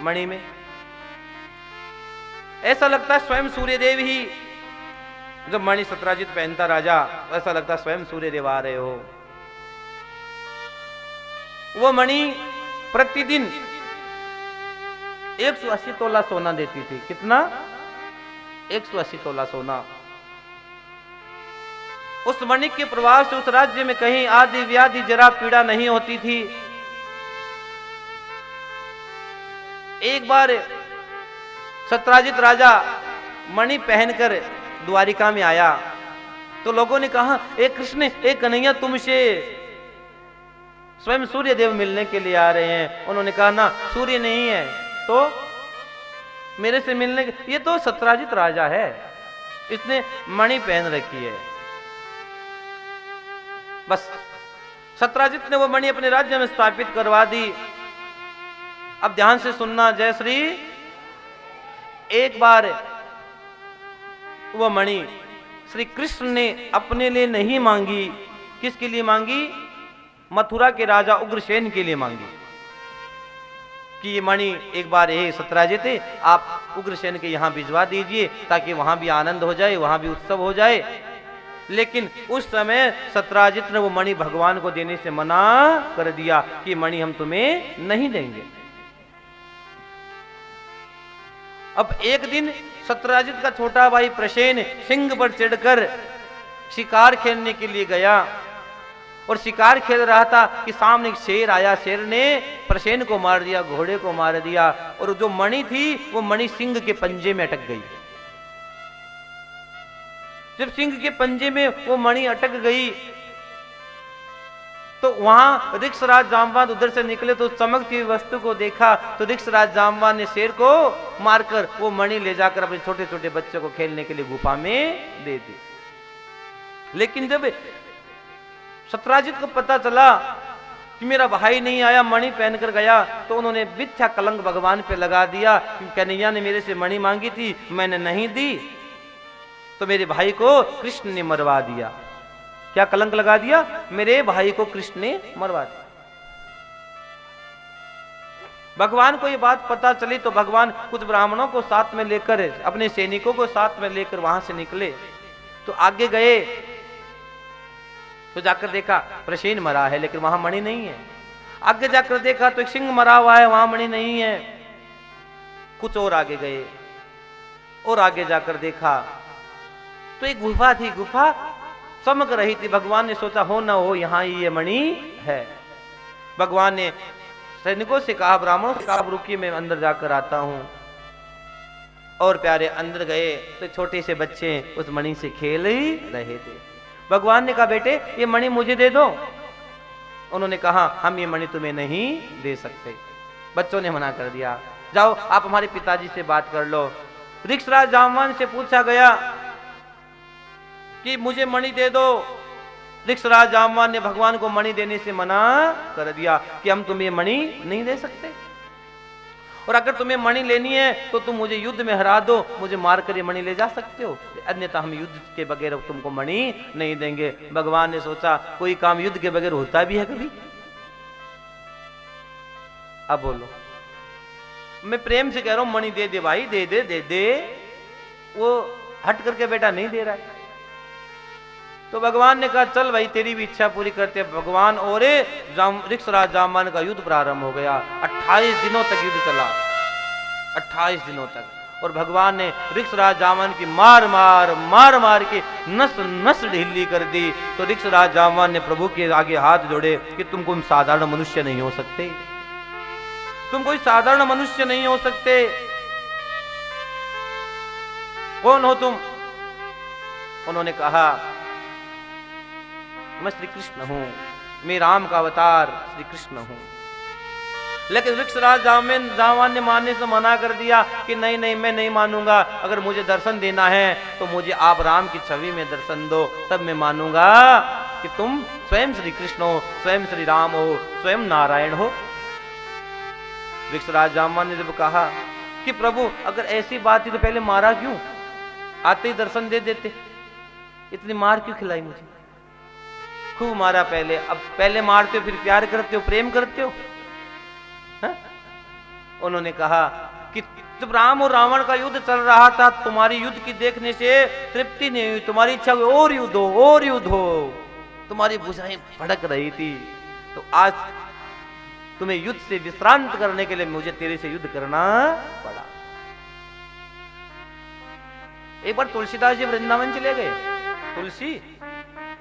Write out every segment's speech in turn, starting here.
मणि में। ऐसा लगता है स्वयं सूर्यदेव ही, जब मणि सत्राजित पहनता राजा, ऐसा लगता है स्वयं सूर्यदेव आ रहे हो। वो मणि प्रतिदिन 180 तोला सोना देती थी। कितना? 180 तोला सोना। उस मणि के प्रभाव से उस राज्य में कहीं आदि व्याधि जरा पीड़ा नहीं होती थी। एक बार सत्राजित राजा मणि पहनकर द्वारिका में आया तो लोगों ने कहा, एक कृष्ण, एक कन्हैया, तुमसे स्वयं सूर्य देव मिलने के लिए आ रहे हैं। उन्होंने कहा, ना, सूर्य नहीं है तो मेरे से मिलने के, ये तो सत्राजित राजा है, इसने मणि पहन रखी है। बस सत्राजित ने वो मणि अपने राज्य में स्थापित करवा दी। अब ध्यान से सुनना जय श्री। एक बार वो मणि श्री कृष्ण ने अपने लिए नहीं मांगी। किसके लिए मांगी? मथुरा के राजा उग्रसेन के लिए मांगी कि ये मणि एक बार हे सत्राजित, आप उग्रसेन के यहां भिजवा दीजिए ताकि वहां भी आनंद हो जाए, वहां भी उत्सव हो जाए। लेकिन उस समय सत्राजित ने वो मणि भगवान को देने से मना कर दिया कि मणि हम तुम्हें नहीं देंगे। अब एक दिन सत्राजित का छोटा भाई प्रसेन सिंह पर चढ़कर शिकार खेलने के लिए गया और शिकार खेल रहा था कि सामने एक शेर आया। शेर ने प्रसेन को मार दिया, घोड़े को मार दिया, और जो मणि थी वो मणि सिंह के पंजे में अटक गई। जब सिंह के पंजे में वो मणि अटक गई तो वहां ऋक्षराज जामवान उधर से निकले तो चमकती हुई वस्तु को देखा तो ऋक्षराज जामवान ने शेर को मारकर वो मणि ले जाकर अपने छोटे छोटे बच्चों को खेलने के लिए गुफा में दे दी। लेकिन जब सत्राजित को पता चला कि मेरा भाई नहीं आया, मणि पहनकर गया, तो उन्होंने मिथ्या कलंक भगवान पे लगा दिया कि कन्हैया ने मेरे से मणि मांगी थी, मैंने नहीं दी, तो मेरे भाई को कृष्ण ने मरवा दिया। क्या कलंक लगा दिया? मेरे भाई को कृष्ण ने मरवा दिया। भगवान को ये बात पता चली तो भगवान कुछ ब्राह्मणों को साथ में लेकर, अपने सैनिकों को साथ में लेकर वहां से निकले। तो आगे गए तो जाकर देखा प्रसेन मरा है लेकिन वहां मणि नहीं है। आगे जाकर देखा तो एक सिंह मरा हुआ है, वहां मणि नहीं है। कुछ और आगे गए और आगे जाकर देखा तो एक गुफा थी, गुफा चमक रही थी। भगवान ने सोचा हो ना हो यहां ही ये मणि है। भगवान ने सैनिकों से कहा, ब्राह्मणों से कहा, रुकिए मैं अंदर जाकर आता हूं। और प्यारे अंदर गए तो छोटे से बच्चे उस मणि से खेल ही रहे थे। भगवान ने कहा, बेटे ये मणि मुझे दे दो। उन्होंने कहा, हम ये मणि तुम्हें नहीं दे सकते। बच्चों ने मना कर दिया, जाओ आप हमारे पिताजी से बात कर लो। ऋक्षराज जामवान से पूछा गया कि मुझे मणि दे दो। ऋक्षराज जामवान ने भगवान को मणि देने से मना कर दिया कि हम तुम्हें मणि नहीं दे सकते, और अगर तुम्हें मणि लेनी है तो तुम मुझे युद्ध में हरा दो, मुझे मारकर ये मणि ले जा सकते हो, अन्यथा हम युद्ध के बगैर तुमको मणि नहीं देंगे। भगवान ने सोचा कोई काम युद्ध के बगैर होता भी है कभी? अब बोलो, मैं प्रेम से कह रहा हूं मणि दे दे भाई, दे दे दे दे। वो हट करके बेटा नहीं दे रहा है। तो भगवान ने कहा, चल भाई तेरी भी इच्छा पूरी करते। भगवान और ऋक्षराज जामवान का युद्ध प्रारंभ हो गया। 28 दिनों तक युद्ध चला, 28 दिनों तक। और भगवान ने ऋक्षराज जामवान की मार मार मार मार के नस नस ढीली कर दी। तो ऋक्षराज जामवान ने प्रभु के आगे हाथ जोड़े कि तुम कोई साधारण मनुष्य नहीं हो सकते, तुम कोई साधारण मनुष्य नहीं हो सकते। कौन हो तुम? उन्होंने कहा, मैं श्री कृष्ण हूं, मैं राम का अवतार श्री कृष्ण हूं। लेकिन ऋक्षराज जामवान ने मानने से मना कर दिया कि नहीं नहीं मैं नहीं मानूंगा, अगर मुझे दर्शन देना है तो मुझे आप राम की छवि में दर्शन दो, तब मैं मानूंगा कि तुम स्वयं श्री कृष्ण हो, स्वयं श्री राम हो, स्वयं नारायण हो। ऋक्षराज जामवान ने जब कहा कि प्रभु अगर ऐसी बात थी तो पहले मारा क्यों, आते ही दर्शन दे देते, इतनी मार क्यों खिलाई मुझे? खूब मारा पहले, अब पहले मारते हो फिर प्यार करते हो, प्रेम करते हो? उन्होंने कहा कि जब राम और रावण का युद्ध चल रहा था, तुम्हारी युद्ध की देखने से तृप्ति नहीं हुई, तुम्हारी इच्छा हुई और युद्ध हो, और युद्ध हो, तुम्हारी भुजाएं भड़क रही थी, तो आज तुम्हें युद्ध से विश्रांत करने के लिए मुझे तेरे से युद्ध करना पड़ा। एक बार तुलसीदास जी वृंदावन चले गए। तुलसी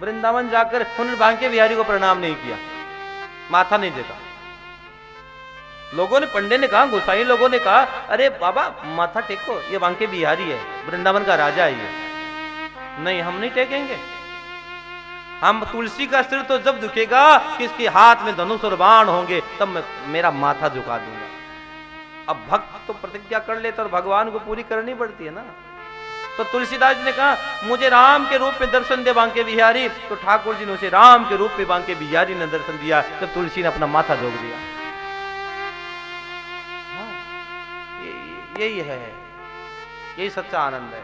वृंदावन जाकर उन्होंने बांके बिहारी को प्रणाम नहीं किया, माथा नहीं देखा। लोगों ने, पंडित ने कहा, गोसाई लोगों ने कहा, अरे बाबा माथा टेको, ये बांके बिहारी है, वृंदावन का राजा है ये। नहीं, हम नहीं टेकेंगे। हम तुलसी का सिर तो जब झुकेगा कि इसके हाथ में धनुष और बाण होंगे, तब मैं मेरा माथा झुका दूंगा। अब भक्त तो प्रतिज्ञा कर लेते और भगवान को पूरी करनी पड़ती है ना। तो तुलसीदास जी ने कहा, मुझे राम के रूप में दर्शन दे बांके बिहारी। तो ठाकुर जी ने उसे राम के रूप में बांके बिहारी ने दर्शन दिया। तब तुलसी ने अपना माथा झोंक दिया। यही है, यही सच्चा आनंद है।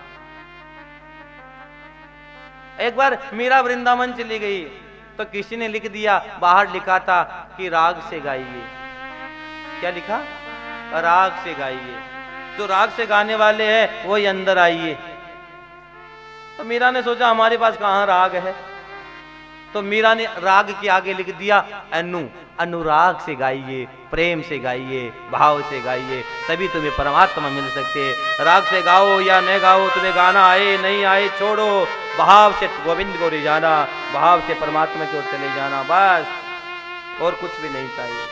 एक बार मीरा वृंदावन चली गई तो किसी ने लिख दिया, बाहर लिखा था कि राग से गाइए। क्या लिखा? राग से गाइए। जो राग से गाने वाले हैं वही अंदर आइए। तो मीरा ने सोचा हमारे पास कहां राग है, तो मीरा ने राग के आगे लिख दिया अनुराग से गाइए, प्रेम से गाइए, भाव से गाइए, तभी तुम्हें परमात्मा मिल सकते हैं। राग से गाओ या न गाओ, तुम्हें गाना आए नहीं आए छोड़ो, भाव से गोविंद को रिझाना, भाव से परमात्मा की ओर चले जाना, बस और कुछ भी नहीं चाहिए।